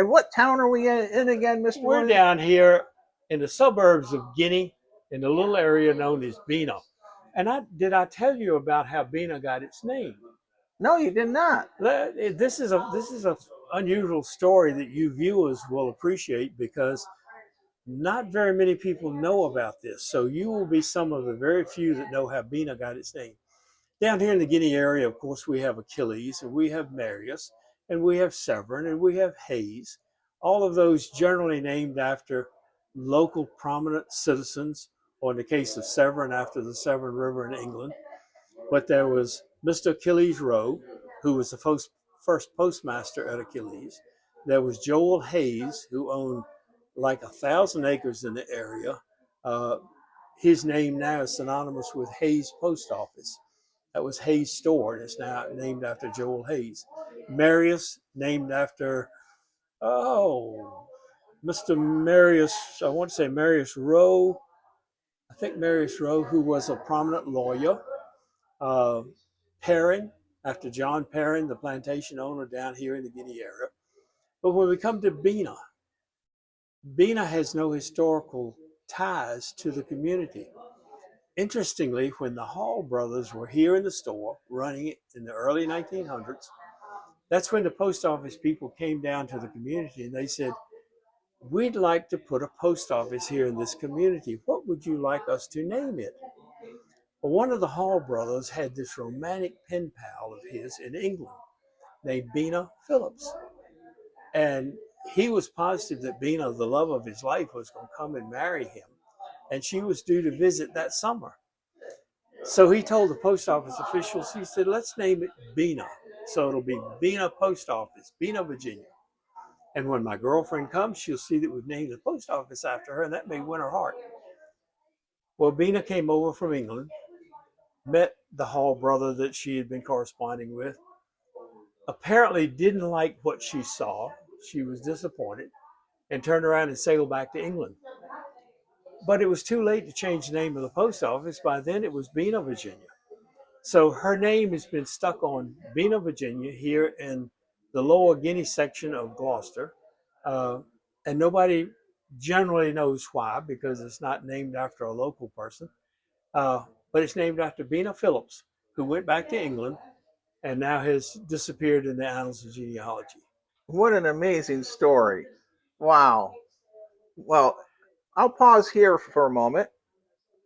And what town are we in again, Mr. We're Williams? down here in the suburbs of Guinea in a little area known as Bena. And I tell you about how Bena got its name? No, you did not. This is a unusual story that you viewers will appreciate because not very many people know about this. So you will be some of the very few that know how Bena got its name. Down here in the Guinea area, of course, we have Achilles and we have Marius and we have Severin and we have Hayes. All of those generally named after local prominent citizens, or in the case of Severin, after the Severn River in England. But there was Mr. Achilles Rowe, who was the first postmaster at Achilles. There was Joel Hayes, who owned like 1,000 acres in the area. Uh, his name now is synonymous with Hayes Post Office. That was Hayes Store, and it's now named after Joel Hayes. Marius, named after, oh, Mr. Marius, I want to say Marius Rowe. I think Marius Rowe, who was a prominent lawyer. Uh, Perrin, after John Perrin, the plantation owner down here in the Guinea area. But when we come to Bena, Bena has no historical ties to the community. Interestingly, when the Hall brothers were here in the store running it in the early 1900s, that's when the post office people came down to the community and they said, "We'd like to put a post office here in this community. What would you like us to name it?" Well, one of the Hall brothers had this romantic pen pal of his in England named Bena Phillips. And he was positive that Bena, the love of his life, was going to come and marry him. And she was due to visit that summer. So he told the post office officials, he said, "Let's name it Bena. So it'll be Bena Post Office, Bena, Virginia. And when my girlfriend comes, she'll see that we've named the post office after her, and that may win her heart." Well, Bena came over from England, met the Hall brother that she had been corresponding with, apparently didn't like what she saw. She was disappointed and turned around and sailed back to England. But it was too late to change the name of the post office. By then, it was Bena, Virginia. So her name has been stuck on Bena, Virginia, here in the Lower Guinea section of Gloucester. Uh, and nobody generally knows why, because it's not named after a local person. But it's named after Bena Phillips, who went back to England and now has disappeared in the annals of genealogy. What an amazing story. Wow. Well, I'll pause here for a moment